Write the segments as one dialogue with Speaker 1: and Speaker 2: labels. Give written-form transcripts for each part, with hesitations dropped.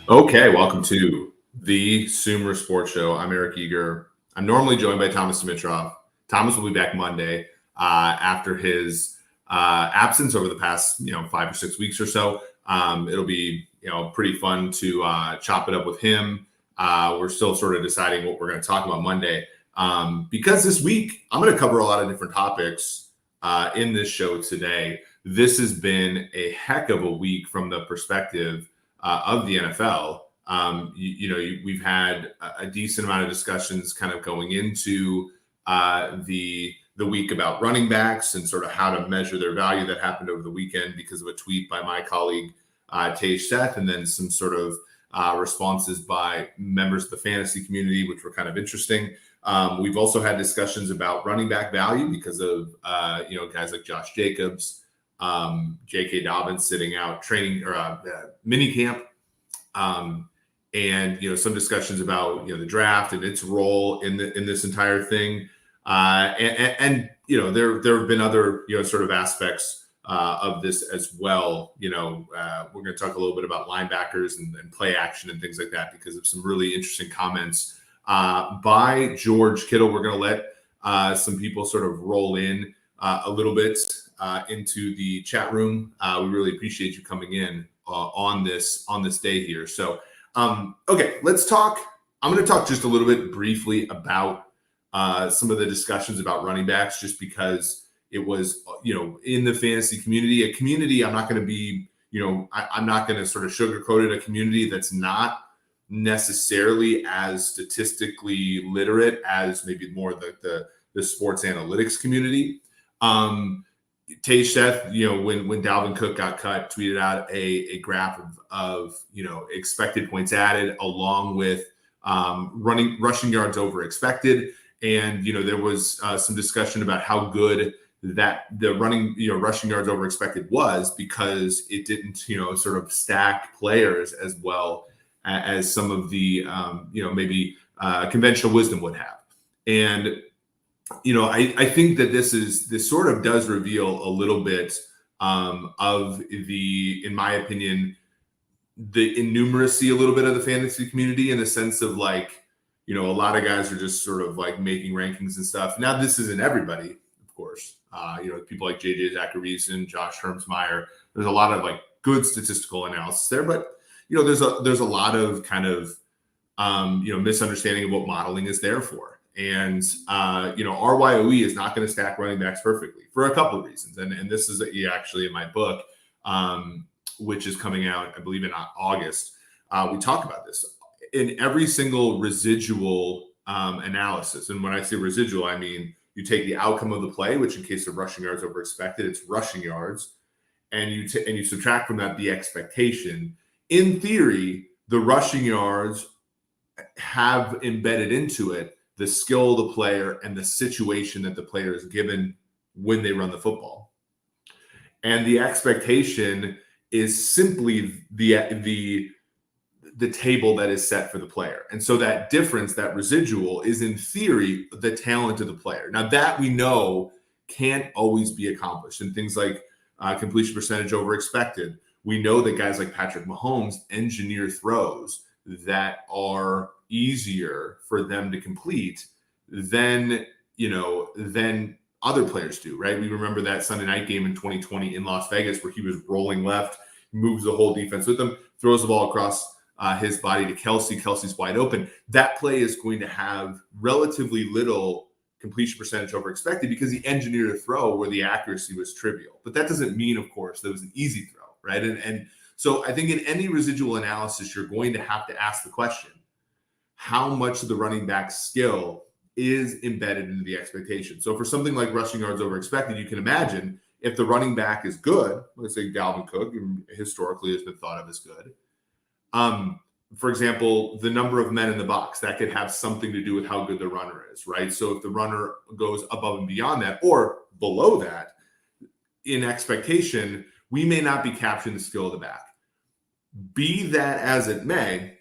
Speaker 1: Okay, welcome to the SumerSports show. I'm Eric Eager. I'm normally joined by Thomas Dimitrov. Thomas will be back Monday after his absence over the past 5 or 6 weeks or so. It'll be pretty fun to chop it up with him. We're still sort of deciding what we're going to talk about Monday because this week I'm going to cover a lot of different topics in this show today. This has been a heck of a week from the perspective of the NFL. We've had a decent amount of discussions kind of going into the week about running backs and sort of how to measure their value. That happened over the weekend because of a tweet by my colleague Tej Seth, and then some sort of responses by members of the fantasy community, which were kind of interesting. We've also had discussions about running back value because of guys like Josh Jacobs, J.K. Dobbins sitting out training or mini camp, and some discussions about the draft and its role in this entire thing, and there have been other sort of aspects of this as well. We're going to talk a little bit about linebackers and play action and things like that because of some really interesting comments by George Kittle. We're going to let some people sort of roll in a little bit into the chat room. We really appreciate you coming in on this day here. So, okay, let's talk. I'm going to talk just a little bit briefly about some of the discussions about running backs, just because it was, in the fantasy community, a community. I'm not going to be, I'm not going to sort of sugarcoat it. A community that's not necessarily as statistically literate as maybe more the sports analytics community. Tej Seth, when Dalvin Cook got cut, tweeted out a graph of expected points added along with rushing yards over expected, and there was some discussion about how good that the rushing yards over expected was because it didn't sort of stack players as well as some of the maybe conventional wisdom would have. And I think that this sort of does reveal a little bit of in my opinion, the innumeracy a little bit of the fantasy community, in the sense of a lot of guys are just sort of making rankings and stuff. Now, this isn't everybody, of course. People like JJ Zachariason, Josh Hermsmeyer. There's a lot of good statistical analysis there, but there's a lot of kind of misunderstanding of what modeling is there for. And, RYOE is not going to stack running backs perfectly for a couple of reasons. And this is actually in my book, which is coming out, I believe, in August. We talk about this in every single residual analysis. And when I say residual, I mean you take the outcome of the play, which in case of rushing yards over expected, it's rushing yards, and you subtract from that the expectation. In theory, the rushing yards have embedded into it the skill of the player and the situation that the player is given when they run the football. And the expectation is simply the table that is set for the player. And so that difference, that residual, is in theory the talent of the player. Now, that we know can't always be accomplished. And things like completion percentage over expected. We know that guys like Patrick Mahomes engineer throws that are easier for them to complete than other players do, right? We remember that Sunday night game in 2020 in Las Vegas where he was rolling left, moves the whole defense with him, throws the ball across his body to Kelsey. Kelsey's wide open. That play is going to have relatively little completion percentage over expected because he engineered a throw where the accuracy was trivial. But that doesn't mean, of course, that it was an easy throw, right? And so I think in any residual analysis, you're going to have to ask the question, how much of the running back skill is embedded into the expectation. So for something like rushing yards over expected, you can imagine if the running back is good, let's say Dalvin Cook historically has been thought of as good. For example, the number of men in the box, that could have something to do with how good the runner is, right? So if the runner goes above and beyond that or below that in expectation, we may not be capturing the skill of the back. Be that as it may,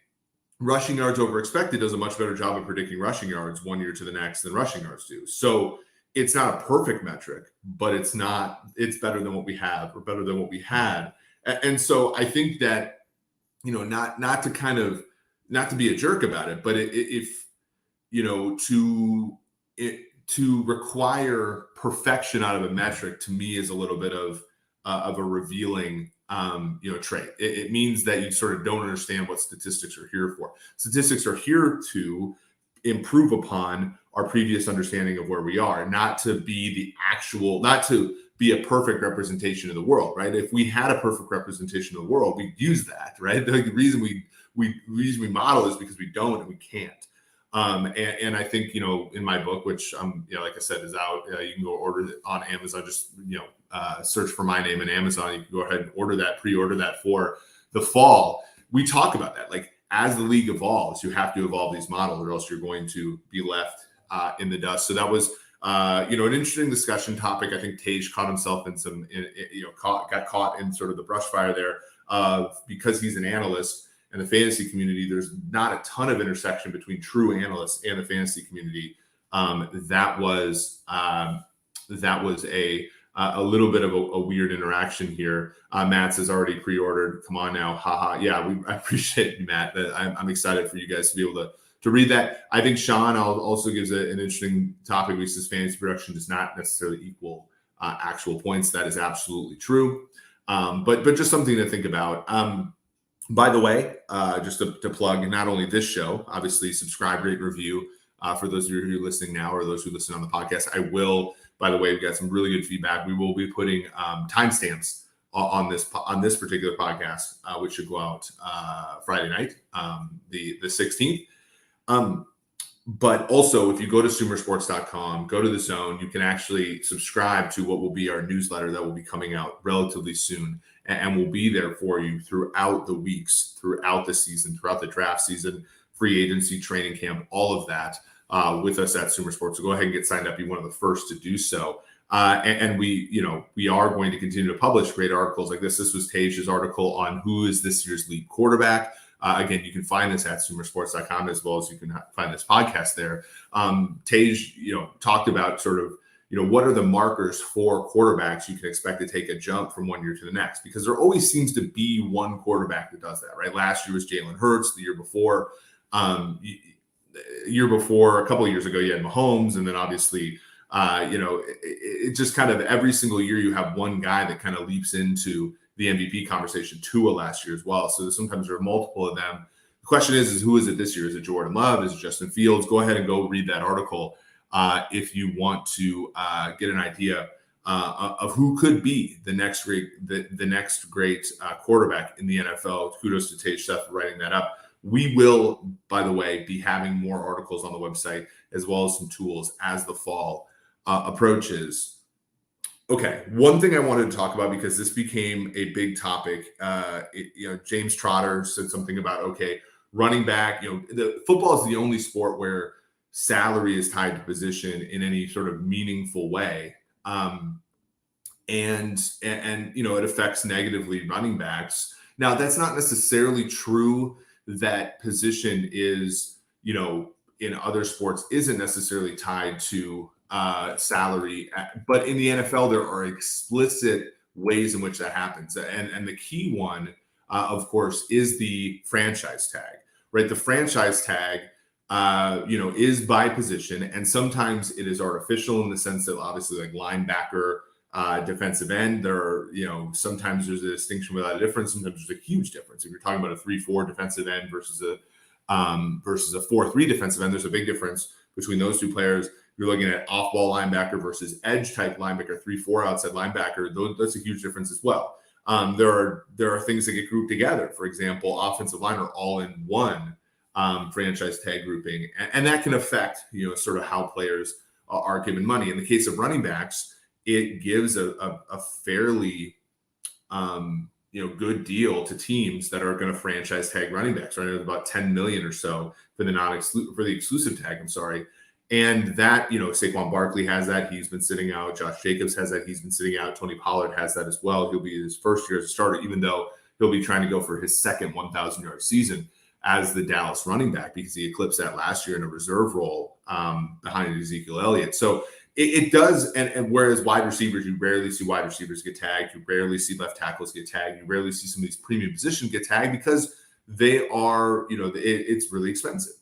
Speaker 1: rushing yards over expected does a much better job of predicting rushing yards one year to the next than rushing yards do. So it's not a perfect metric, but it's better than what we have or better than what we had. And so I think that, not to be a jerk about it, but if to require perfection out of a metric, to me, is a little bit of a revealing trait. It means that you sort of don't understand what statistics are here for. Statistics are here to improve upon our previous understanding of where we are, not to be a perfect representation of the world, right? If we had a perfect representation of the world, we'd use that, right? The reason we model is because we don't and we can't. And I think, in my book, which like I said, is out, you can go order it on Amazon. Just, search for my name in Amazon. You can go ahead and pre-order that for the fall. We talk about that. Like, as the league evolves, you have to evolve these models, or else you're going to be left in the dust. So that was, an interesting discussion topic. I think Tej caught himself in got caught in sort of the brush fire there, because he's an analyst. And the fantasy community, there's not a ton of intersection between true analysts and the fantasy community. That was a little bit of a weird interaction here. Matt's has already pre-ordered. Come on now, haha. Yeah, I appreciate you, Matt. I'm excited for you guys to be able to read that. I think Sean also gives an interesting topic, which is fantasy production does not necessarily equal actual points. That is absolutely true. But just something to think about. By the way, just to plug not only this show, obviously subscribe, rate, review for those of you who are listening now or those who listen on the podcast. I will, by the way, we've got some really good feedback. We will be putting timestamps on this particular podcast, which should go out Friday night, the 16th. But also, if you go to SumerSports.com, go to the Zone, you can actually subscribe to what will be our newsletter that will be coming out relatively soon, and will be there for you throughout the weeks, throughout the season, throughout the draft season, free agency, training camp, all of that with us at SumerSports. So go ahead and get signed up. Be one of the first to do so. And we are going to continue to publish great articles like this. This was Tej's article on who is this year's lead quarterback. Again, you can find this at SumerSports.com, as well as you can find this podcast there. Tej, talked about sort of, what are the markers for quarterbacks you can expect to take a jump from one year to the next? Because there always seems to be one quarterback that does that, right? Last year was Jalen Hurts. The year before, a couple of years ago, you had Mahomes. And then obviously, it just kind of every single year you have one guy that kind of leaps into the MVP conversation. Tua last year as well. So sometimes there are multiple of them. The question is who is it this year? Is it Jordan Love? Is it Justin Fields? Go ahead and go read that article if you want to get an idea of who could be the next great quarterback in the NFL. Kudos to Tej Seth for writing that up. We will, by the way, be having more articles on the website, as well as some tools as the fall approaches. Okay, one thing I wanted to talk about, because this became a big topic. James Trotter said something about, running back. The football is the only sport where salary is tied to position in any sort of meaningful way, and it affects negatively running backs. Now, that's not necessarily true that position is, in other sports isn't necessarily tied to salary, but in the NFL there are explicit ways in which that happens, and the key one, of course, is the franchise tag, right? The franchise tag, is by position, and sometimes it is artificial in the sense that obviously, like linebacker, defensive end, there are, sometimes there's a distinction without a difference. Sometimes there's a huge difference. If you're talking about a 3-4 defensive end versus a 4-3 defensive end, there's a big difference between those two players. You're looking at off-ball linebacker versus edge-type linebacker, 3-4 outside linebacker. That's a huge difference as well. There are things that get grouped together. For example, offensive line are all in one franchise tag grouping, and that can affect, sort of how players are given money. In the case of running backs, it gives a fairly good deal to teams that are going to franchise tag running backs, right? About 10 million or so for the exclusive tag. I'm sorry. And that, Saquon Barkley has that. He's been sitting out. Josh Jacobs has that. He's been sitting out. Tony Pollard has that as well. He'll be his first year as a starter, even though he'll be trying to go for his second 1,000-yard season as the Dallas running back, because he eclipsed that last year in a reserve role behind Ezekiel Elliott. So it does, and whereas wide receivers, you rarely see wide receivers get tagged, you rarely see left tackles get tagged, you rarely see some of these premium positions get tagged because they are, it's really expensive.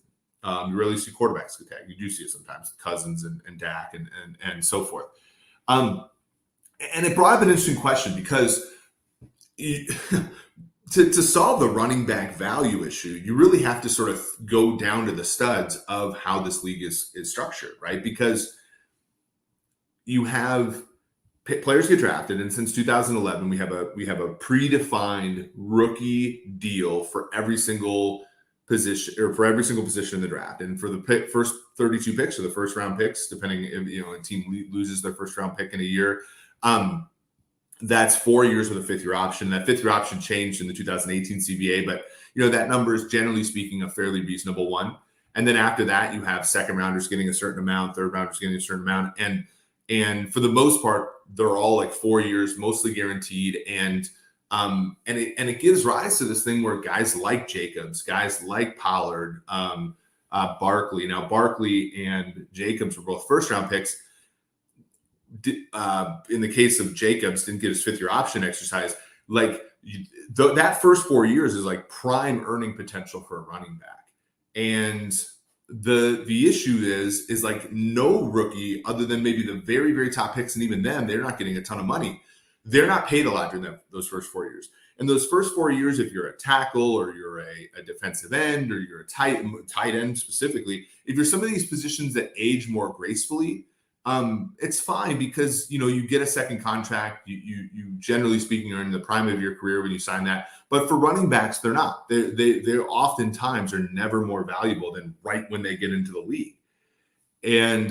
Speaker 1: You rarely see quarterbacks get tagged. You do see it sometimes, Cousins and Dak and so forth. And it brought up an interesting question because to solve the running back value issue, you really have to sort of go down to the studs of how this league is structured, right? Because you have players get drafted, and since 2011, we have a predefined rookie deal for every single position, or for every single position in the draft. And for the first 32 picks, or the first round picks, depending if a team loses their first round pick in a year, that's 4 years with a fifth-year option. That fifth-year option changed in the 2018 CBA, but that number is, generally speaking, a fairly reasonable one. And then after that, you have second rounders getting a certain amount, third rounders getting a certain amount, and for the most part, they're all like 4 years, mostly guaranteed. And it gives rise to this thing where guys like Jacobs, guys like Pollard, Barkley. Now, Barkley and Jacobs were both first-round picks. In the case of Jacobs, didn't get his fifth-year option exercise. That first 4 years is like prime earning potential for a running back. And the issue is like no rookie, other than maybe the very, very top picks, and even them, they're not getting a ton of money. They're not paid a lot during those first 4 years. And those first 4 years, if you're a tackle or you're a defensive end or you're a tight end specifically, if you're some of these positions that age more gracefully, it's fine because you get a second contract. You generally speaking are in the prime of your career when you sign that. But for running backs, they're not. They're oftentimes are never more valuable than right when they get into the league. And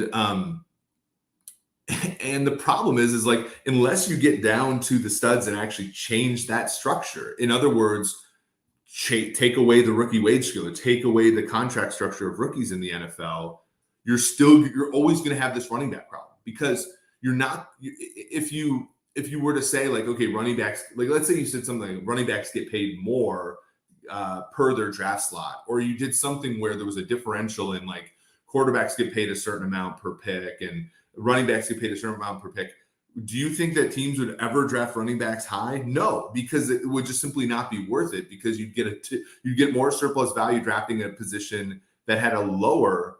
Speaker 1: the problem is like, unless you get down to the studs and actually change that structure, in other words, take away the rookie wage scale, or take away the contract structure of rookies in the NFL, you're always going to have this running back problem, because you're not, if you were to say like, okay, running backs, like let's say you said something like running backs get paid more per their draft slot, or you did something where there was a differential in like quarterbacks get paid a certain amount per pick and running backs get paid a certain amount per pick. Do you think that teams would ever draft running backs high? No, because it would just simply not be worth it, because you'd get more surplus value drafting a position that had a lower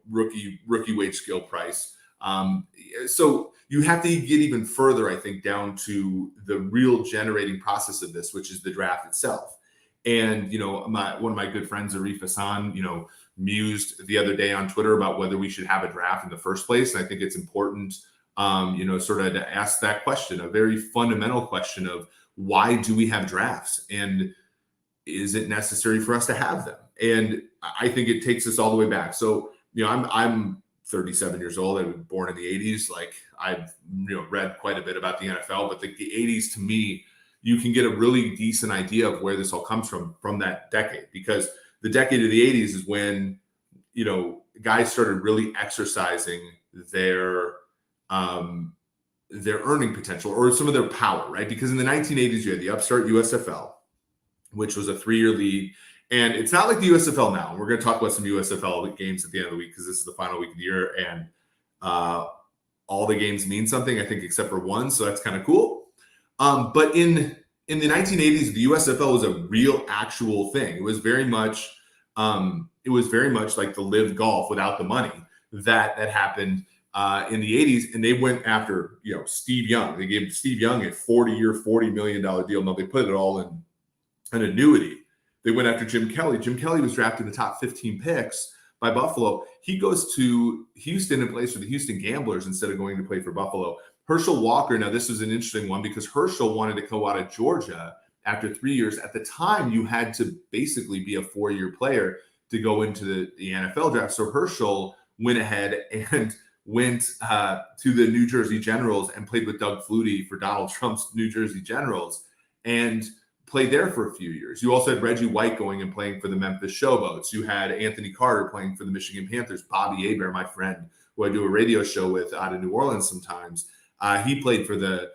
Speaker 1: rookie wage scale price. So you have to get even further, I think, down to the real generating process of this, which is the draft itself. And, one of my good friends, Arif Hassan, mused the other day on Twitter about whether we should have a draft in the first place. And I think it's important, sort of to ask that question, a very fundamental question of why do we have drafts? And is it necessary for us to have them? And I think it takes us all the way back. So, I'm 37 years old. I was born in the 80s. Like I've, read quite a bit about the NFL, but the 80s to me, you can get a really decent idea of where this all comes from that decade, because the decade of the 80s is when, guys started really exercising their earning potential, or some of their power, right? Because in the 1980s, you had the upstart USFL, which was a 3-year league. And it's not like the USFL now. We're going to talk about some USFL games at the end of the week, because this is the final week of the year, and all the games mean something, I think, except for one. So that's kind of cool. But in the 1980s, the USFL was a real, actual thing. It was very much like the live golf without the money that happened in the 80s. And they went after Steve Young. They gave Steve Young a 40-year, $40 million deal. Now they put it all in an annuity. They went after Jim Kelly. Jim Kelly was drafted in the top 15 picks by Buffalo. He goes to Houston and plays for the Houston Gamblers instead of going to play for Buffalo. Herschel Walker, now this was an interesting one, because Herschel wanted to go out of Georgia after 3 years. At the time, you had to basically be a 4-year player to go into the NFL draft. So Herschel went ahead and went to the New Jersey Generals and played with Doug Flutie for Donald Trump's New Jersey Generals and played there for a few years. You also had Reggie White going and playing for the Memphis Showboats. You had Anthony Carter playing for the Michigan Panthers. Bobby Hebert, my friend, who I do a radio show with out of New Orleans sometimes, he played for the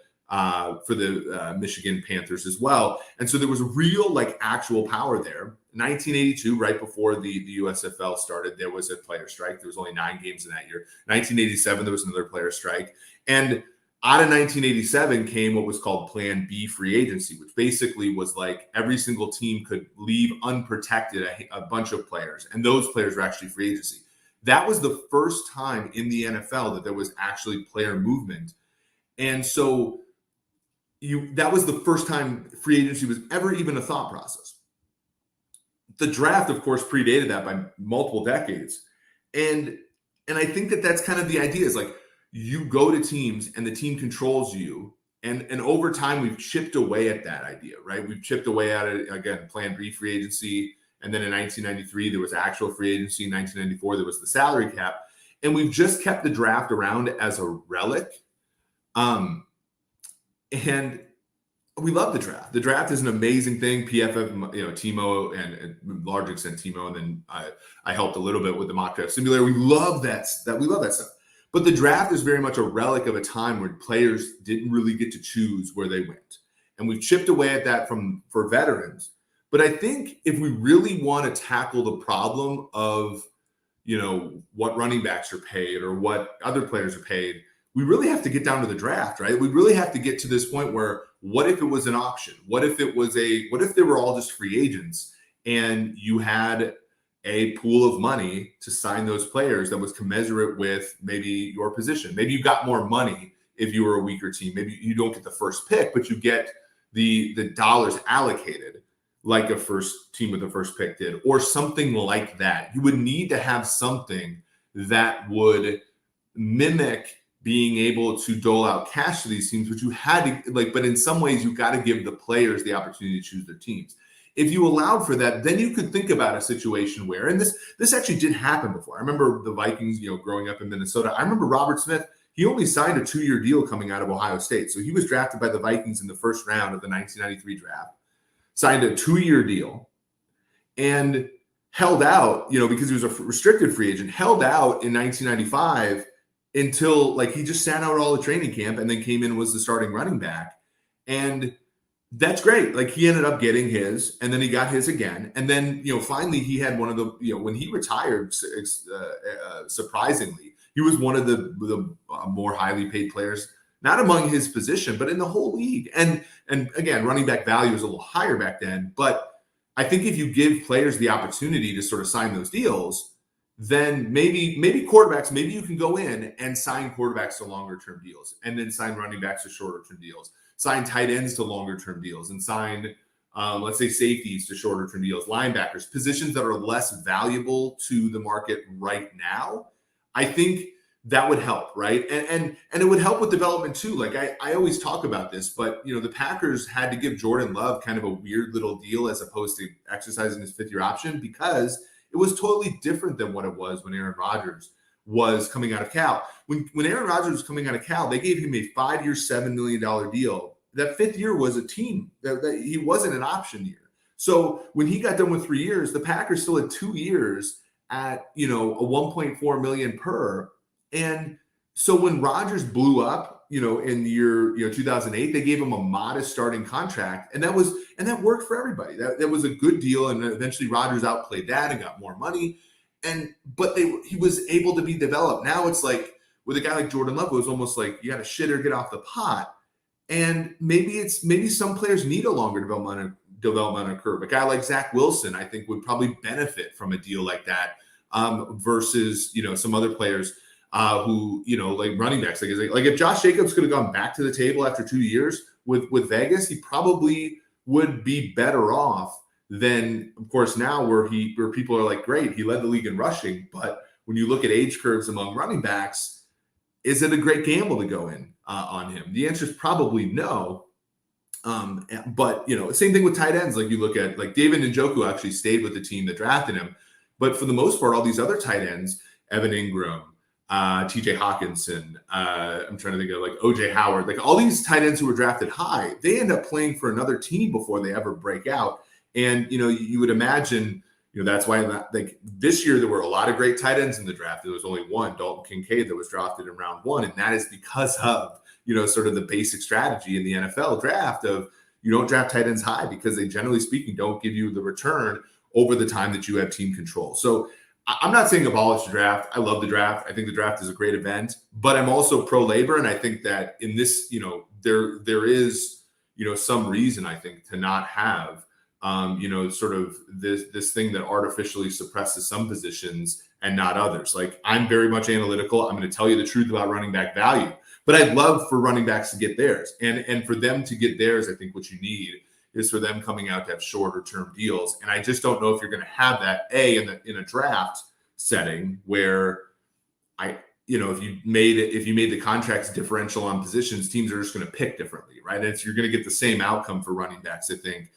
Speaker 1: Michigan Panthers as well. And so there was real, like, actual power there. 1982, right before the USFL started, there was a player strike. There was only 9 games in that year. 1987, there was another player strike. And out of 1987 came what was called Plan B free agency, which basically was like every single team could leave unprotected a bunch of players. And those players were actually free agency. That was the first time in the NFL that there was actually player movement. And so that was the first time free agency was ever even a thought process. The draft, of course, predated that by multiple decades. And I think that that's kind of the idea, is like you go to teams and the team controls you. And over time, we've chipped away at that idea, right? We've chipped away at it, again, Plan B free agency. And then in 1993, there was actual free agency. In 1994, there was the salary cap. And we've just kept the draft around as a relic. And we love the draft. The draft is an amazing thing. PFF, Timo, and large extent Timo, and then I helped a little bit with the mock draft simulator. We love that we love that stuff. But the draft is very much a relic of a time where players didn't really get to choose where they went. And we've chipped away at that for veterans. But I think if we really want to tackle the problem of, what running backs are paid or what other players are paid, we really have to get down to the draft, right? We really have to get to this point where, what if it was an auction? What if they were all just free agents and you had a pool of money to sign those players that was commensurate with maybe your position? Maybe you got more money if you were a weaker team. Maybe you don't get the first pick, but you get the dollars allocated like a first team with the first pick did, or something like that. You would need to have something that would mimic being able to dole out cash to these teams, which you had to but in some ways you got to give the players the opportunity to choose their teams. If you allowed for that, then you could think about a situation where, and this actually did happen before. I remember the Vikings, growing up in Minnesota. I remember Robert Smith, he only signed a 2-year deal coming out of Ohio State. So he was drafted by the Vikings in the first round of the 1993 draft, signed a 2-year deal, and held out, because he was a restricted free agent, held out in 1995 until he just sat out all the training camp and then came in and was the starting running back. And that's great. He ended up getting his, and then he got his again. And then, finally he had one of the, when he retired, surprisingly, he was one of the more highly paid players, not among his position, but in the whole league. And again, running back value was a little higher back then. But I think if you give players the opportunity to sort of sign those deals, then maybe quarterbacks, maybe you can go in and sign quarterbacks to longer term deals, and then sign running backs to shorter term deals, sign tight ends to longer term deals, and sign, let's say, safeties to shorter term deals, linebackers, positions that are less valuable to the market right now. I think that would help, right? And it would help with development too. I always talk about this, but the Packers had to give Jordan Love kind of a weird little deal as opposed to exercising his 5th-year option, because it was totally different than what it was when Aaron Rodgers was coming out of Cal. When Aaron Rodgers was coming out of Cal, they gave him a 5-year, $7 million deal. That 5th year was a team. That he wasn't an option year. So when he got done with 3 years, the Packers still had 2 years at a $1.4 million per. And so when Rodgers blew up, in the year 2008, they gave him a modest starting contract, and that worked for everybody. That was a good deal, and eventually Rodgers outplayed that and got more money. But he was able to be developed. Now it's like with a guy like Jordan Love, it was almost like you got to shit or get off the pot. And maybe some players need a longer developmental curve. A guy like Zach Wilson, I think, would probably benefit from a deal like that, versus some other players. Who, like running backs, like if Josh Jacobs could have gone back to the table after 2 years with Vegas, he probably would be better off than, of course, now where people are like, great, he led the league in rushing. But when you look at age curves among running backs, is it a great gamble to go in on him? The answer is probably no. But same thing with tight ends. Like you look at like David Njoku actually stayed with the team that drafted him, but for the most part, all these other tight ends, Evan Ingram, TJ Hawkinson, I'm trying to think of like OJ Howard, like all these tight ends who were drafted high, they end up playing for another team before they ever break out. And you would imagine, that's why like this year there were a lot of great tight ends in the draft. There was only one, Dalton Kincaid, that was drafted in round 1, and that is because of sort of the basic strategy in the NFL draft of you don't draft tight ends high because they, generally speaking, don't give you the return over the time that you have team control. So I'm not saying abolish the draft. I love the draft. I think the draft is a great event, but I'm also pro labor. And I think that in this, there is, some reason, I think, to not have, sort of this thing that artificially suppresses some positions and not others. Like, I'm very much analytical. I'm going to tell you the truth about running back value. But I'd love for running backs to get theirs. And for them to get theirs, I think what you need is for them coming out to have shorter term deals. And I just don't know if you're going to have that in a draft setting where if you made the contracts differential on positions, teams are just going to pick differently, right? And you're going to get the same outcome for running backs, I think.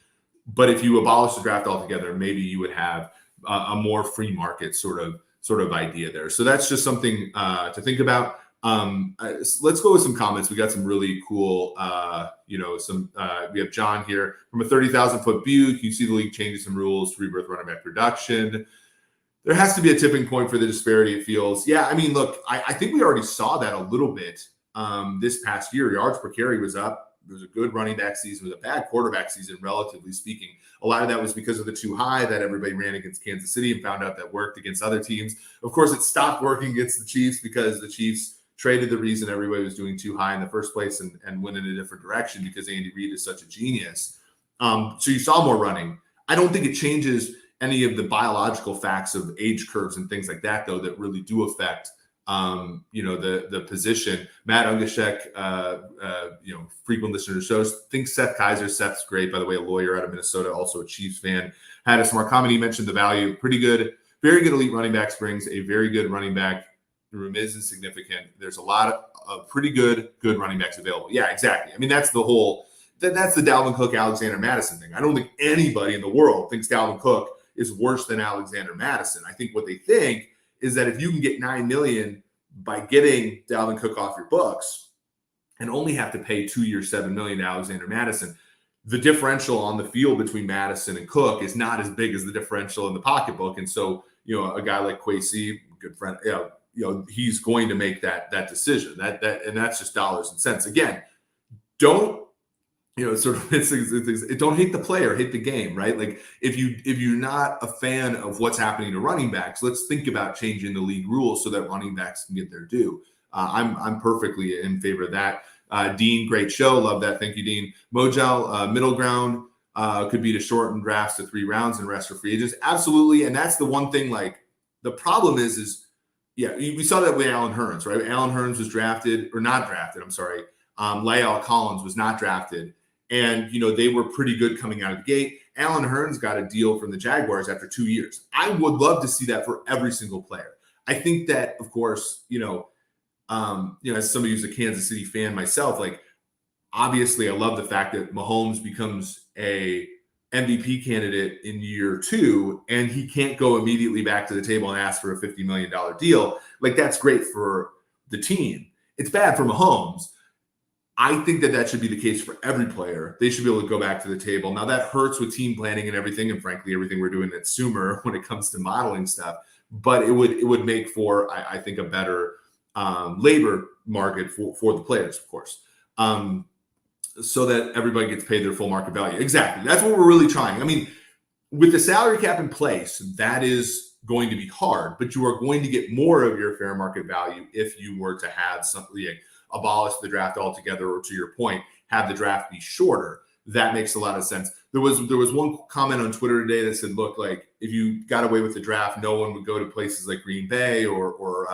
Speaker 1: But if you abolish the draft altogether, maybe you would have a more free market sort of idea there. So that's just something to think about. Let's go with some comments. We got some really cool, we have John here from a 30,000 foot view. Can you see the league changing some rules to rebirth running back production? There has to be a tipping point for the disparity, it feels. Yeah, I mean, look, I think we already saw that a little bit this past year. Yards per carry was up. It was a good running back season. It was a bad quarterback season, relatively speaking. A lot of that was because of the too high that everybody ran against Kansas City and found out that worked against other teams. Of course, it stopped working against the Chiefs because the Chiefs traded the reason everybody was doing too high in the first place and went in a different direction because Andy Reid is such a genius. So you saw more running. I don't think it changes any of the biological facts of age curves and things like that, though, that really do affect, the position. Matt Ungashek, frequent listener to shows, thinks Seth Kaiser. Seth's great, by the way, a lawyer out of Minnesota, also a Chiefs fan. Had a smart comment. He mentioned the value. Pretty good, very good elite running backs brings a very good running back. The room is insignificant. There's a lot of pretty good running backs available. Yeah, exactly. I mean, that's the Dalvin Cook, Alexander Madison thing. I don't think anybody in the world thinks Dalvin Cook is worse than Alexander Madison. I think what they think is that if you can get $9 million by getting Dalvin Cook off your books and only have to pay 2 years, $7 million to Alexander Madison, the differential on the field between Madison and Cook is not as big as the differential in the pocketbook. And so, a guy like Kwesi, good friend, he's going to make that decision. And that's just dollars and cents. Again, don't don't hate the player, hate the game, right? Like if you're not a fan of what's happening to running backs, let's think about changing the league rules so that running backs can get their due. I'm perfectly in favor of that. Dean, great show, love that. Thank you, Dean. Mojal, middle ground could be to shorten drafts to 3 rounds and rest for free agents. Absolutely, and that's the one thing. Like the problem is. Yeah, we saw that with Alan Hearns, right? Alan Hearns was drafted, or not drafted, I'm sorry. La'el Collins was not drafted. And, they were pretty good coming out of the gate. Alan Hearns got a deal from the Jaguars after 2 years. I would love to see that for every single player. I think that, of course, as somebody who's a Kansas City fan myself, like, obviously I love the fact that Mahomes becomes a MVP candidate in year 2, and he can't go immediately back to the table and ask for a $50 million deal. Like, that's great for the team. It's bad for Mahomes. I think that should be the case for every player. They should be able to go back to the table. Now, that hurts with team planning and everything, and frankly, everything we're doing at Sumer when it comes to modeling stuff. But it would make for, I think, a better labor market for the players, of course. So that everybody gets paid their full market value. Exactly. That's what we're really trying. I mean, with the salary cap in place, that is going to be hard, but you are going to get more of your fair market value if you were to have something abolish the draft altogether, or to your point, have the draft be shorter. That makes a lot of sense. There was one comment on Twitter today that said, look, like if you got away with the draft, no one would go to places like Green Bay or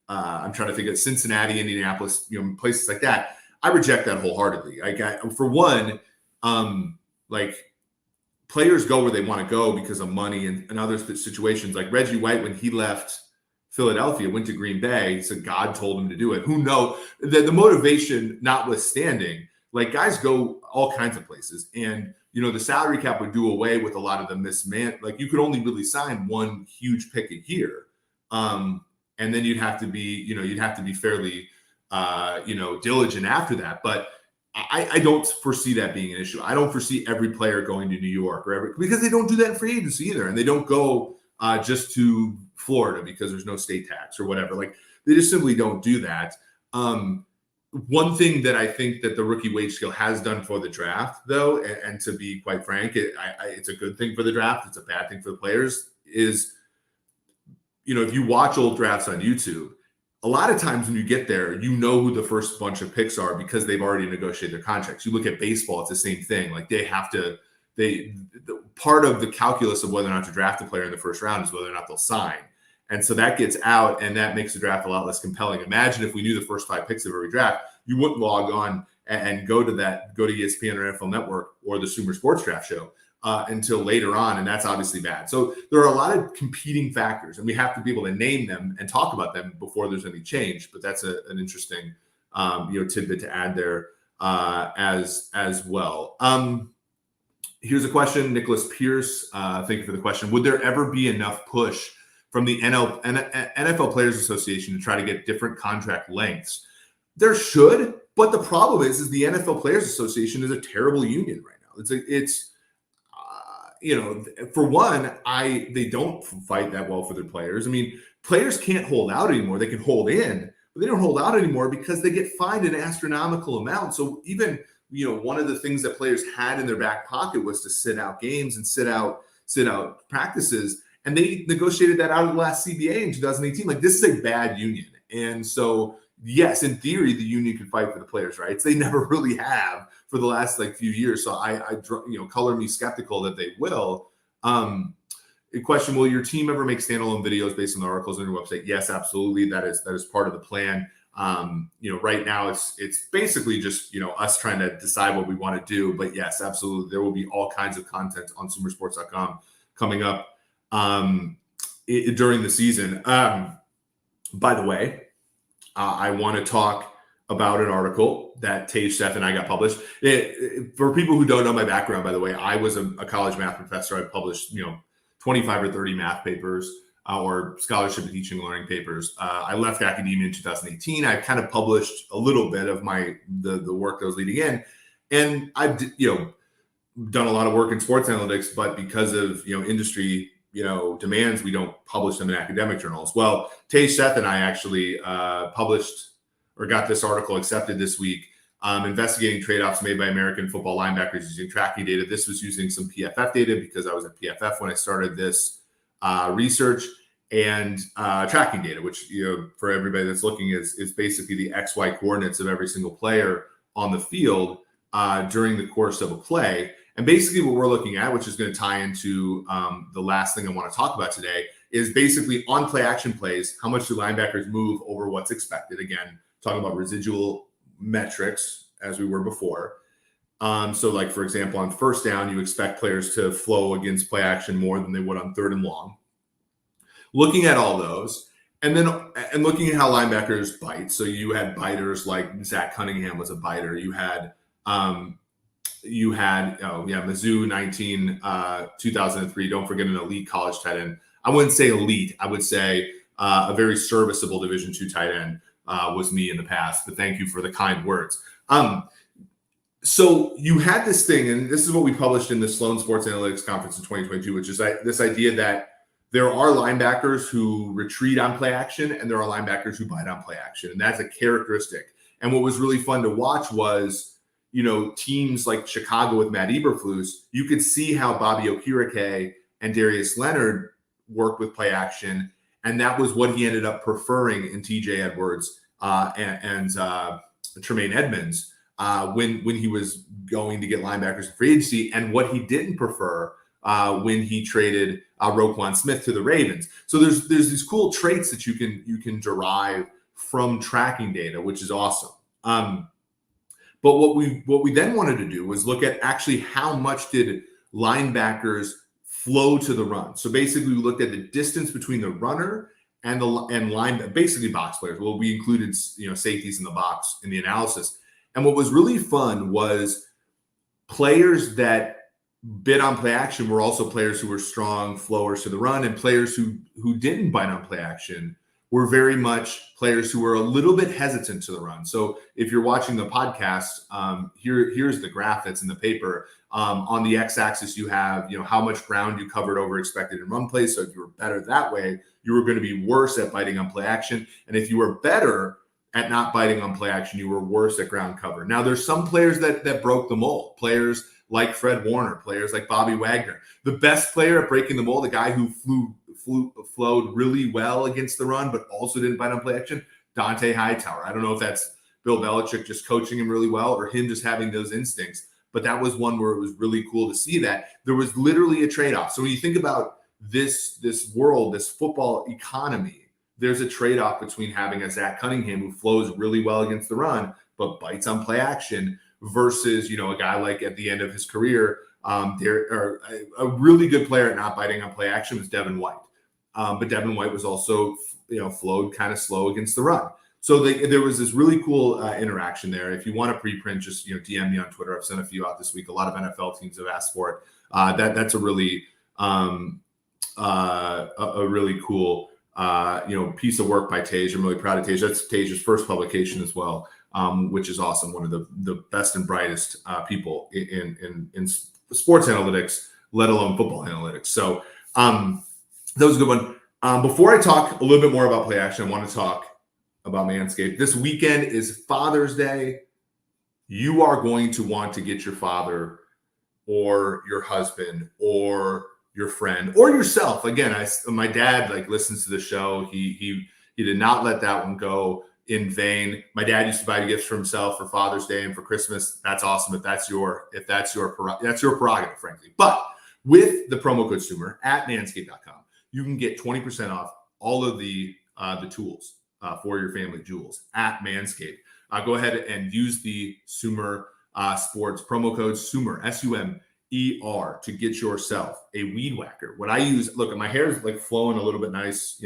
Speaker 1: I'm trying to think of Cincinnati, Indianapolis, places like that. I reject that wholeheartedly. For one, players go where they want to go because of money and other situations. Like Reggie White, when he left Philadelphia, went to Green Bay, he said God told him to do it. Who knows? The motivation notwithstanding, like guys go all kinds of places. And, the salary cap would do away with a lot of the like you could only really sign one huge pick a year. And then you'd have to be fairly, diligent after that. But I don't foresee that being an issue. I don't foresee every player going to New York because they don't do that in free agency either. And they don't go just to Florida because there's no state tax or whatever. Like they just simply don't do that. One thing that I think that the rookie wage scale has done for the draft, though, and to be quite frank, it's a good thing for the draft. It's a bad thing for the players is, if you watch old drafts on YouTube, a lot of times when you get there, who the first bunch of picks are because they've already negotiated their contracts. You look at baseball, it's the same thing. Like part of the calculus of whether or not to draft a player in the first round is whether or not they'll sign. And so that gets out, and that makes the draft a lot less compelling. Imagine if we knew the first 5 picks of every draft, you wouldn't log on and go to ESPN or NFL Network or the SumerSports draft show until later on, and that's obviously bad. So there are a lot of competing factors, and we have to be able to name them and talk about them before there's any change. But that's an interesting, tidbit to add there as well. Here's a question, Nicholas Pierce. Thank you for the question. Would there ever be enough push from the NFL Players Association to try to get different contract lengths? There should, but the problem is the NFL Players Association is a terrible union right now. For one, they don't fight that well for their players. I mean, players can't hold out anymore. They can hold in, but they don't hold out anymore because they get fined an astronomical amount. So even, one of the things that players had in their back pocket was to sit out games and sit out practices. And they negotiated that out of the last CBA in 2018. Like, this is a bad union. And so, yes, in theory, the union can fight for the players' rights. They never really have for the last few years. So I color me skeptical that they will. A question: will your team ever make standalone videos based on the articles on your website? Yes, absolutely. That is part of the plan. Right now it's basically just us trying to decide what we want to do. But yes, absolutely, there will be all kinds of content on SumerSports.com coming up during the season. By the way, I want to talk about an article that Tej Seth and I got published. For people who don't know my background, by the way, I was a college math professor. I published 25 or 30 math papers or scholarship and teaching and learning papers. I left academia in 2018. I kind of published a little bit of the work that was leading in, and I've done a lot of work in sports analytics, but because of industry demands, we don't publish them in academic journals. Well, Tej Seth and I actually published or got this article accepted this week, investigating trade-offs made by American football linebackers using tracking data. This was using some PFF data because I was at PFF when I started this research, and tracking data, which for everybody that's looking is basically the XY coordinates of every single player on the field during the course of a play. And basically what we're looking at, which is going to tie into the last thing I want to talk about today, is basically on play action plays, how much do linebackers move over what's expected? Again, talking about residual metrics as we were before. So like, for example, on first down, you expect players to flow against play action more than they would on third and long. Looking at all those, and looking at how linebackers bite. So you had biters like Zach Cunningham was a biter. You had Mizzou 2003. Don't forget an elite college tight end. I wouldn't say elite. I would say a very serviceable Division II tight end was me in the past. But thank you for the kind words. So you had this thing, and this is what we published in the Sloan Sports Analytics Conference in 2022, which is this idea that there are linebackers who retreat on play action, and there are linebackers who bite on play action, and that's a characteristic. And what was really fun to watch was, teams like Chicago with Matt Eberflus, you could see how Bobby Okereke and Darius Leonard worked with play action, and that was what he ended up preferring in TJ Edwards and Tremaine Edmonds when he was going to get linebackers in free agency, and what he didn't prefer when he traded Roquan Smith to the Ravens. So there's these cool traits that you can derive from tracking data, which is awesome. But what we then wanted to do was look at actually how much did linebackers flow to the run. So basically, we looked at the distance between the runner and line, basically box players. Well, we included safeties in the box in the analysis, And what was really fun was players that bit on play action were also players who were strong flowers to the run, and players who didn't bite on play action were very much players who were a little bit hesitant to the run. So if you're watching the podcast, here's the graph that's in the paper. On the x-axis, you have how much ground you covered over expected in run plays. So if you were better that way, you were going to be worse at biting on play action. And if you were better at not biting on play action, you were worse at ground cover. Now, there's some players that broke the mold. Players like Fred Warner, players like Bobby Wagner. The best player at breaking the mold, the guy who flowed really well against the run, but also didn't bite on play action, Dante Hightower. I don't know if that's Bill Belichick just coaching him really well or him just having those instincts, but that was one where it was really cool to see that there was literally a trade-off. So when you think about this world, this football economy, there's a trade-off between having a Zach Cunningham who flows really well against the run, but bites on play action versus, a guy like at the end of his career, a really good player at not biting on play action was Devin White. But Devin White was also, flowed kind of slow against the run. So there was this really cool interaction there. If you want a preprint, just DM me on Twitter. I've sent a few out this week. A lot of NFL teams have asked for it. That's a really really cool piece of work by Tej. I'm really proud of Tej. That's Tej's first publication as well, which is awesome. One of the best and brightest people in sports analytics, let alone football analytics. So that was a good one. Before I talk a little bit more about play action, I want to talk about Manscaped. This weekend is Father's Day. You are going to want to get your father or your husband or your friend or yourself. Again, my dad listens to the show. He did not let that one go in vain. My dad used to buy gifts for himself for Father's Day and for Christmas. That's awesome. If that's your prerogative, frankly. But with the promo code SUMER at manscaped.com, you can get 20% off all of the tools for your family jewels at Manscaped. Go ahead and use the SumerSports promo code SUMER, SUMER, to get yourself a weed whacker. What I use, look, my hair is flowing a little bit nice.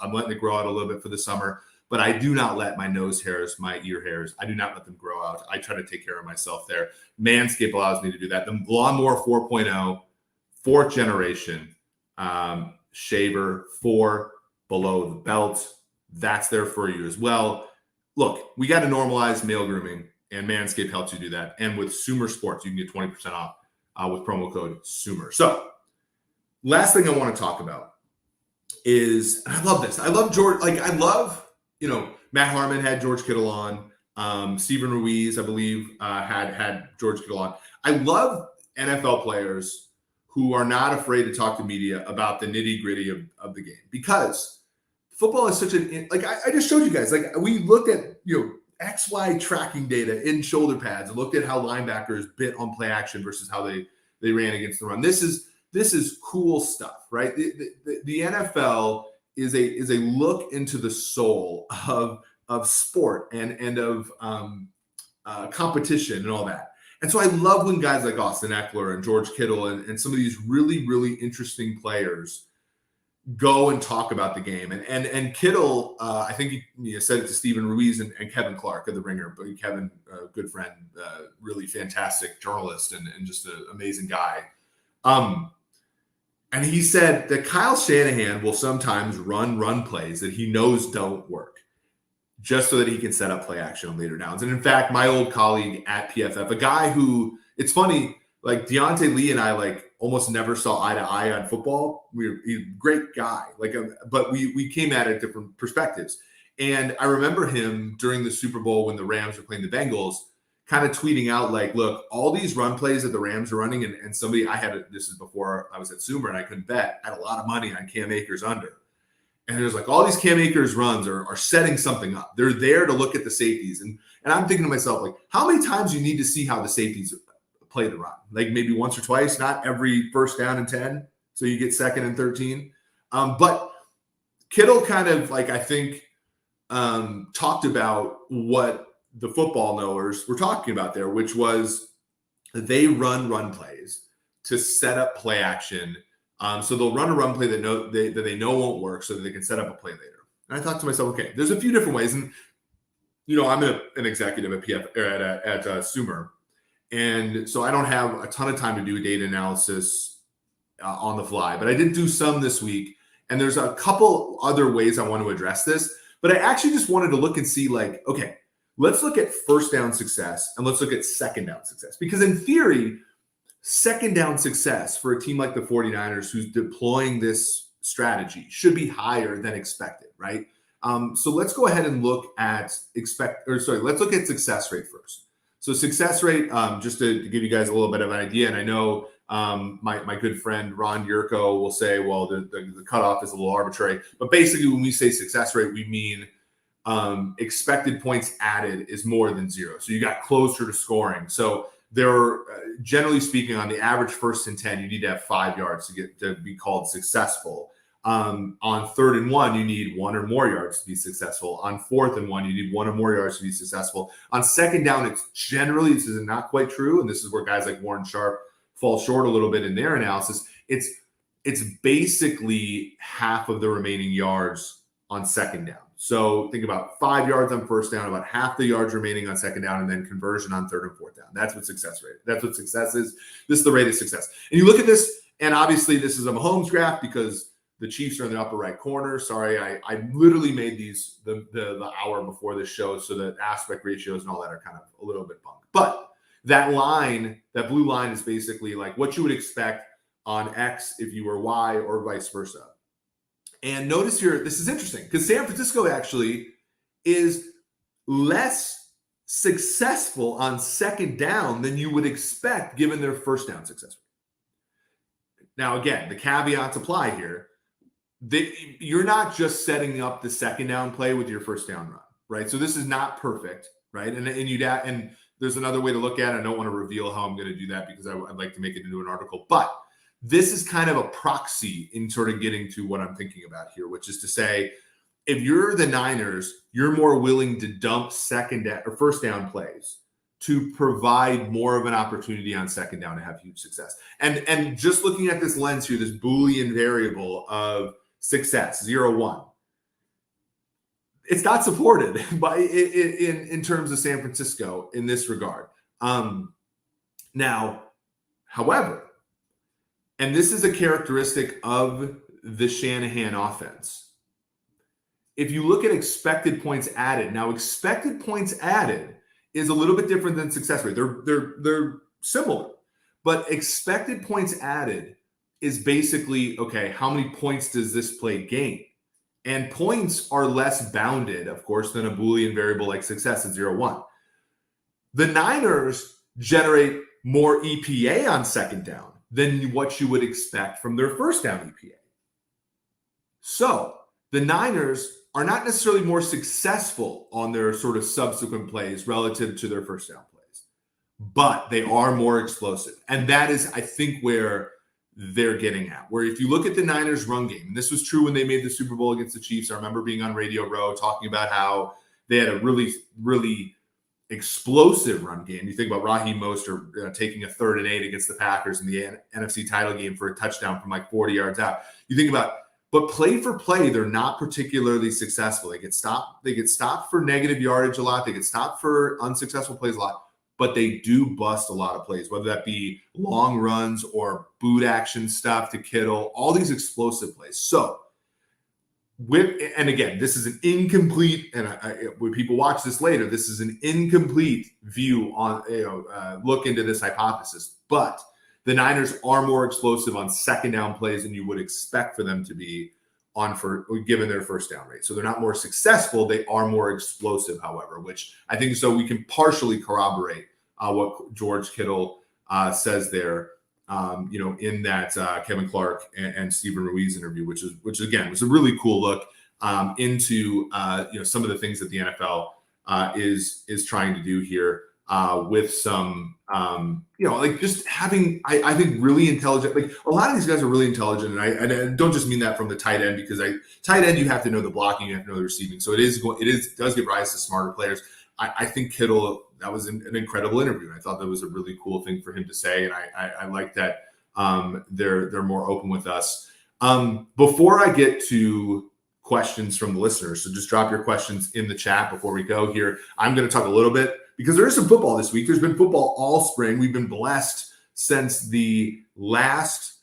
Speaker 1: I'm letting it grow out a little bit for the summer, but I do not let my nose hairs, my ear hairs, I do not let them grow out. I try to take care of myself there. Manscaped allows me to do that. The Lawnmower 4.0, fourth generation shaver for below the belt. That's there for you as well. Look, we got to normalize male grooming, and Manscaped helps you do that. And with SumerSports, you can get 20% off with promo code SUMER. So last thing I want to talk about is, I love this. I love George. Matt Harmon had George Kittle on. Steven Ruiz, I believe, had George Kittle on. I love NFL players who are not afraid to talk to media about the nitty-gritty of the game, because football is such I just showed you guys, we looked at, XY tracking data in shoulder pads and looked at how linebackers bit on play action versus how they ran against the run. This is cool stuff, right? The NFL is a look into the soul of sport and of competition and all that. And so I love when guys like Austin Eckler and George Kittle and some of these really, really interesting players go and talk about the game. And Kittle, I think he said it to Steven Ruiz and Kevin Clark of The Ringer, but Kevin, a good friend, really fantastic journalist and just an amazing guy. And he said that Kyle Shanahan will sometimes run plays that he knows don't work, just so that he can set up play action on later downs. And in fact, my old colleague at PFF, a guy who, it's funny, Deontay Lee and I almost never saw eye to eye on football. He's a great guy, but we came at it different perspectives. And I remember him during the Super Bowl when the Rams were playing the Bengals, kind of tweeting out look, all these run plays that the Rams are running, and somebody, this is before I was at Sumer and I couldn't bet, I had a lot of money on Cam Akers under. And there's all these Cam Akers runs are setting something up. They're there to look at the safeties. And I'm thinking to myself, how many times you need to see how the safeties play the run? Maybe once or twice, not every first down and 10. So you get second and 13. But Kittle kind of I think talked about what the football knowers were talking about there, which was they run plays to set up play action. So they'll run a run play that they know won't work so that they can set up a play later. And I thought to myself, okay, there's a few different ways. And I'm an executive at PF or at Sumer, and so I don't have a ton of time to do data analysis on the fly, but I did do some this week. And there's a couple other ways I want to address this, but I actually just wanted to look and see, like, okay, let's look at first down success and let's look at second down success. Because in theory, second down success for a team like the 49ers who's deploying this strategy should be higher than expected, right? So let's go ahead and look at let's look at success rate first. So success rate, just to give you guys a little bit of an idea, and I know my good friend Ron Yurko will say, well, the cutoff is a little arbitrary, but basically when we say success rate, we mean expected points added is more than 0. So you got closer to scoring. So there, generally speaking, on the average 1st and 10, you need to have 5 yards to be called successful. On 3rd and 1, you need 1 or more yards to be successful. On 4th and 1, you need 1 or more yards to be successful. On second down, this is not quite true, and this is where guys like Warren Sharp fall short a little bit in their analysis. It's basically half of the remaining yards on second down. So think about 5 yards on first down, about half the yards remaining on second down, and then conversion on 3rd and 4th down. That's what success rate. That's what success is. This is the rate of success. And you look at this, and obviously this is a Mahomes graph because the Chiefs are in the upper right corner. Sorry, I literally made these the hour before this show, so that aspect ratios and all that are kind of a little bit bumped. But that line, that blue line, is basically like what you would expect on X if you were Y, or vice versa. And notice here, this is interesting because San Francisco actually is less successful on second down than you would expect given their first down success rate. Now, again, the caveats apply here. You're not just setting up the second down play with your first down run, right? So this is not perfect, right? And there's another way to look at it. I don't want to reveal how I'm going to do that because I'd like to make it into an article. But this is kind of a proxy in sort of getting to what I'm thinking about here, which is to say, if you're the Niners, you're more willing to dump second down or first down plays to provide more of an opportunity on second down to have huge success. And just looking at this lens here, this Boolean variable of success, 0-1. It's not supported by in terms of San Francisco in this regard. Now, however, and this is a characteristic of the Shanahan offense. If you look at expected points added, now expected points added is a little bit different than success rate. They're similar, but expected points added is basically, okay, how many points does this play gain? And points are less bounded, of course, than a Boolean variable like success at 0-1. The Niners generate more EPA on second down than what you would expect from their first down EPA. So the Niners are not necessarily more successful on their sort of subsequent plays relative to their first down plays, but they are more explosive. And that is, I think, where they're getting at. Where if you look at the Niners run game, and this was true when they made the Super Bowl against the Chiefs. I remember being on Radio Row talking about how they had a really, really explosive run game. You think about Raheem Mostert taking a 3rd and 8 against the Packers in the NFC title game for a touchdown from like 40 yards out. You think about, but play for play, they're not particularly successful. They get stopped. They get stopped for negative yardage a lot. They get stopped for unsuccessful plays a lot. But they do bust a lot of plays, whether that be long runs or boot action stuff to Kittle, all these explosive plays. So, and again, this is an incomplete, and when people watch this later, this is an incomplete view on, look into this hypothesis. But the Niners are more explosive on second down plays than you would expect for them to be given their first down rate. So they're not more successful. They are more explosive, however, which I think so we can partially corroborate what George Kittle says there, in that Kevin Clark and Stephen Ruiz interview, which again was a really cool look into some of the things that the NFL is trying to do here with some like just having I think really intelligent, like a lot of these guys are really intelligent, and I don't just mean that from the tight end, because tight end you have to know the blocking, you have to know the receiving, so it does give rise to smarter players. I think Kittle, that was an incredible interview. I thought that was a really cool thing for him to say, and I like that they're more open with us. Before I get to questions from the listeners. So just drop your questions in the chat before we go here. I'm going to talk a little bit because there is some football this week. There's been football all spring. We've been blessed since the last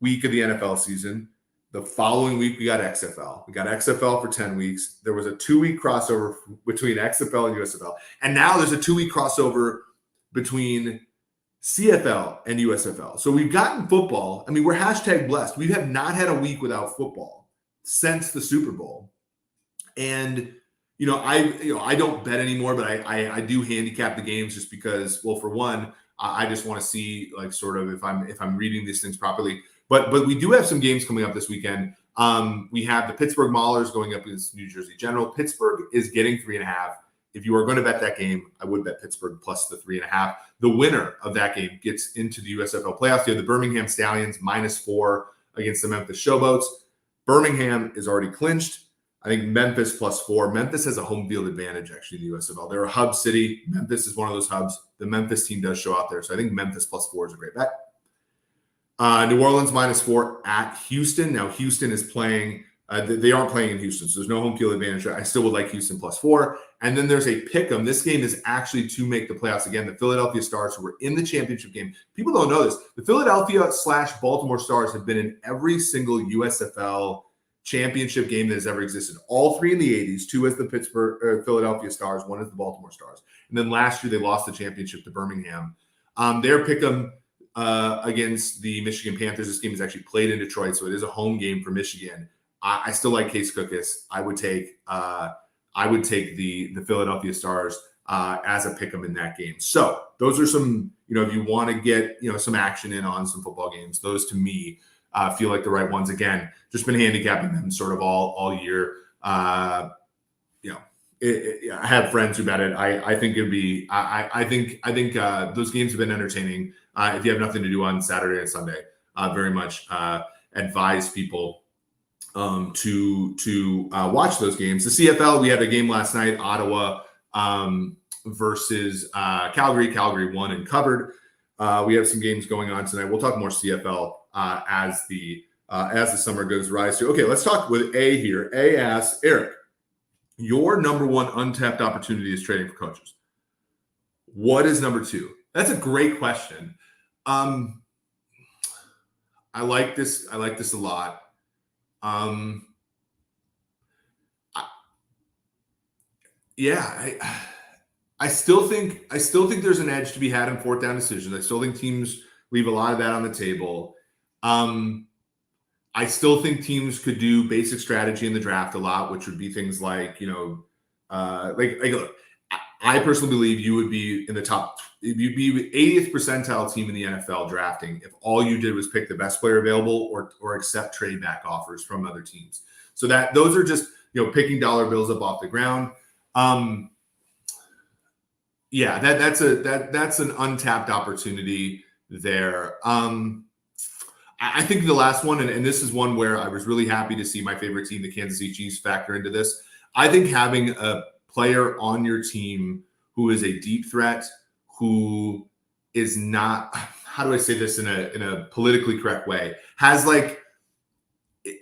Speaker 1: week of the NFL season. The following week, we got XFL. We got XFL for 10 weeks. There was a 2-week crossover between XFL and USFL. And now there's a 2-week crossover between CFL and USFL. So we've gotten football. I mean, we're hashtag blessed. We have not had a week without football since the Super Bowl. And, I don't bet anymore, but I do handicap the games just because, well, for one, I just want to see like sort of if I'm reading these things properly. But we do have some games coming up this weekend. We have the Pittsburgh Maulers going up against New Jersey General. Pittsburgh is getting 3.5. If you are going to bet that game, I would bet Pittsburgh plus the 3.5. The winner of that game gets into the USFL playoffs. You have the Birmingham Stallions -4 against the Memphis Showboats. Birmingham is already clinched. I think Memphis +4. Memphis has a home field advantage, actually, in the USFL. They're a hub city. Memphis is one of those hubs. The Memphis team does show out there. So I think Memphis +4 is a great bet. New Orleans -4 at Houston. Now, Houston is playing. They aren't playing in Houston, so there's no home field advantage. I still would like Houston +4. And then there's a pick'em. This game is actually to make the playoffs again. The Philadelphia Stars, who were in the championship game. People don't know this. The Philadelphia/Baltimore Stars have been in every single USFL championship game that has ever existed. All 3 in the 80s, 2 as the Philadelphia Stars, 1 as the Baltimore Stars. And then last year they lost the championship to Birmingham. Their pick'em against the Michigan Panthers. This game is actually played in Detroit, so it is a home game for Michigan. I still like Case Cookus. I would take the Philadelphia Stars as a pick'em in that game. So those are some, if you want to get some action in on some football games, those to me feel like the right ones. Again, just been handicapping them sort of all year. I have friends who bet it. I think it'd be. I think those games have been entertaining. If you have nothing to do on Saturday and Sunday, very much advise people to watch those games. The CFL, we had a game last night, Ottawa versus Calgary. Calgary won and covered. We have some games going on tonight. We'll talk more CFL as the summer goes rise to. Okay, let's talk with A here. A asks, Eric, your number one untapped opportunity is trading for coaches. What is number 2? That's a great question. I like this a lot. I still think there's an edge to be had in 4th down decisions. I still think teams leave a lot of that on the table. I still think teams could do basic strategy in the draft a lot, which would be things like, look, I personally believe you would be in the top. You'd be 80th percentile team in the NFL drafting if all you did was pick the best player available or accept trade back offers from other teams. So those are just picking dollar bills up off the ground. That's an untapped opportunity there. I think the last one, and this is one where I was really happy to see my favorite team, the Kansas City Chiefs, factor into this. I think having a player on your team who is a deep threat, who is not, how do I say this in a politically correct way,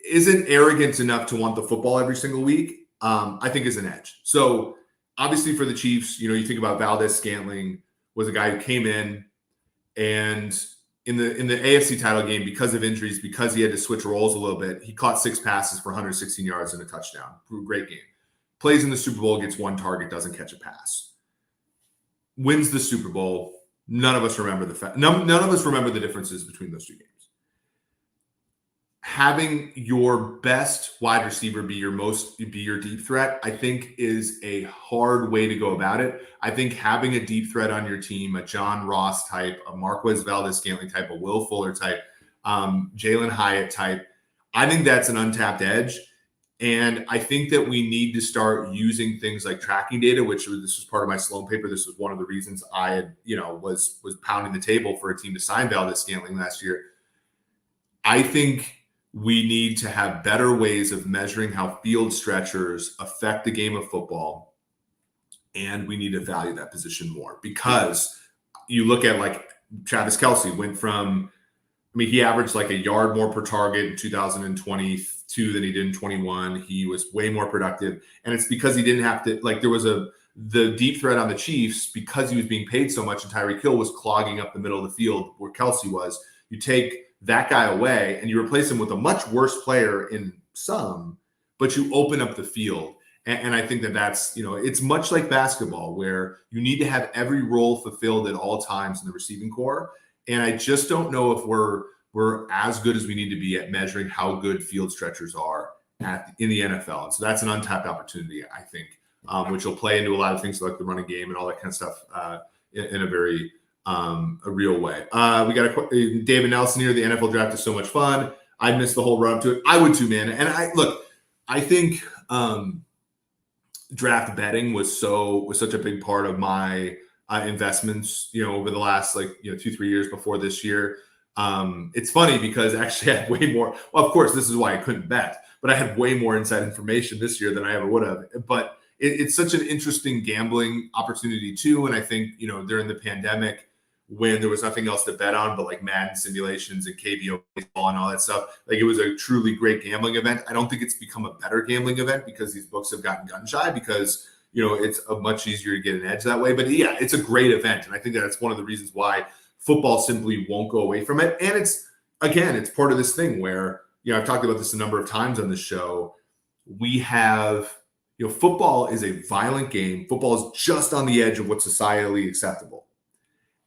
Speaker 1: isn't arrogant enough to want the football every single week, I think is an edge. So obviously for the Chiefs, you think about Valdez-Scantling was a guy who came in and in the AFC title game, because of injuries, because he had to switch roles a little bit, he caught 6 passes for 116 yards and a touchdown. Great game. Plays in the Super Bowl, gets 1 target, doesn't catch a pass. Wins the Super Bowl. None of us remember none of us remember the differences between those 2 games. Having your best wide receiver be your deep threat, I think is a hard way to go about it. I think having a deep threat on your team, a John Ross type, a Marquez Valdez-Scantling type, a Will Fuller type, Jalen Hyatt type, I think that's an untapped edge. And I think that we need to start using things like tracking data, which this was part of my Sloan paper. This was one of the reasons I had, was pounding the table for a team to sign Valdez-Scantling last year. I think we need to have better ways of measuring how field stretchers affect the game of football. And we need to value that position more, because you look at like Travis Kelce went from, he averaged like a yard more per target in 2022 22 than he did in 21. He was way more productive. And it's because he didn't have to, like, there was the deep threat on the Chiefs because he was being paid so much and Tyreek Hill was clogging up the middle of the field where Kelsey was. You take that guy away and you replace him with a much worse player in some, but you open up the field. And I think that's, it's much like basketball where you need to have every role fulfilled at all times in the receiving corps. And I just don't know if we're as good as we need to be at measuring how good field stretchers are in the NFL. And so that's an untapped opportunity, I think, which will play into a lot of things like the running game and all that kind of stuff in a very a real way. We got David Nelson here. The NFL draft is so much fun. I missed the whole run up to it. I would too, man. And I think draft betting was such a big part of my investments, over the last 2-3 years before this year. It's funny because actually I had way more. Well, of course, this is why I couldn't bet, but I had way more inside information this year than I ever would have. But it's such an interesting gambling opportunity too. And I think, during the pandemic, when there was nothing else to bet on but like Madden simulations and KBO baseball and all that stuff, like it was a truly great gambling event. I don't think it's become a better gambling event because these books have gotten gun shy because, it's a much easier to get an edge that way. But yeah, it's a great event. And I think that's one of the reasons why football simply won't go away from it. And it's part of this thing where, I've talked about this a number of times on the show. We have, football is a violent game. Football is just on the edge of what's societally acceptable.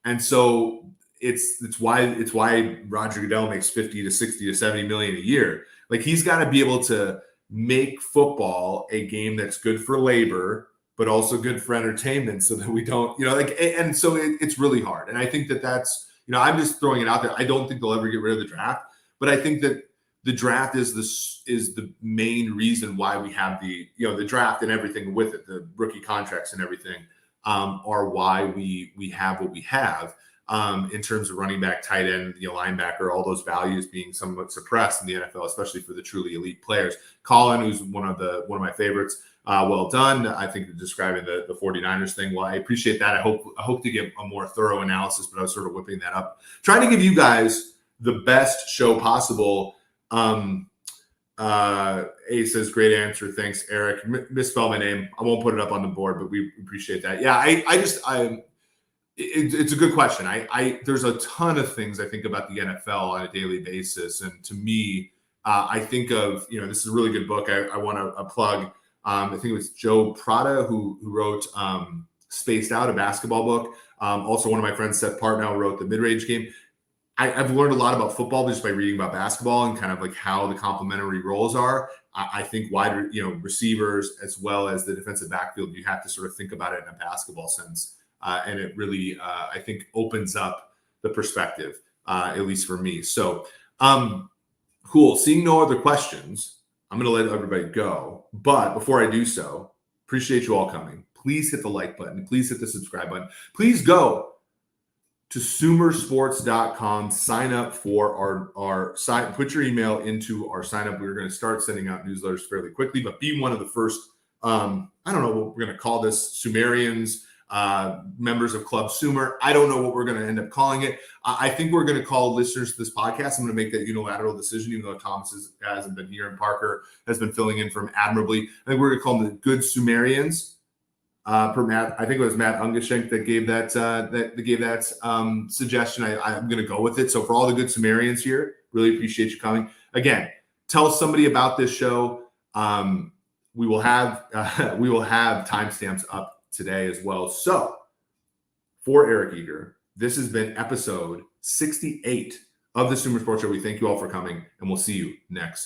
Speaker 1: And so it's why Roger Goodell makes 50 to 60 to 70 million a year. Like he's got to be able to make football a game that's good for labor, but also good for entertainment so that we don't, and so it's really hard. And I think that's, I'm just throwing it out there. I don't think they'll ever get rid of the draft, but I think that the draft is the main reason why we have the draft and everything with it, the rookie contracts and everything are why we have what we have in terms of running back, tight end, linebacker, all those values being somewhat suppressed in the NFL, especially for the truly elite players. Colin, who's one of my favorites. Well done. I think describing the 49ers thing. Well, I appreciate that. I hope to give a more thorough analysis, but I was sort of whipping that up, trying to give you guys the best show possible. A says, great answer. Thanks, Eric. Misspelled my name. I won't put it up on the board, but we appreciate that. Yeah, it's a good question. There's a ton of things I think about the NFL on a daily basis. And to me, I think of, this is a really good book. I want to plug. I think it was Joe Prada who wrote Spaced Out, a basketball book. Also, one of my friends, Seth Partnow, wrote The Mid-Range Game. I've learned a lot about football just by reading about basketball and kind of like how the complementary roles are. I think wide, receivers as well as the defensive backfield, you have to sort of think about it in a basketball sense. And it really, I think, opens up the perspective, at least for me. So, cool. Seeing no other questions, I'm going to let everybody go. But before I do so, appreciate you all coming. Please hit the like button. Please hit the subscribe button. Please go to SumerSports.com, sign up for our sign, put your email into our sign up. We're going to start sending out newsletters fairly quickly, but be one of the first, I don't know what we're going to call this, Sumerians, members of Club Sumer. I don't know what we're going to end up calling it. I think we're going to call listeners to this podcast. I'm going to make that unilateral decision, even though Thomas hasn't been here and Parker has been filling in for him admirably. I think we're going to call them the Good Sumerians. Per Matt, I think it was Matt Ungeshenk that gave that suggestion. I'm going to go with it. So for all the Good Sumerians here, really appreciate you coming. Again, tell somebody about this show. We will have timestamps up today as well. So for Eric Eager, this has been episode 68 of the SumerSports Show. We thank you all for coming, and we'll see you next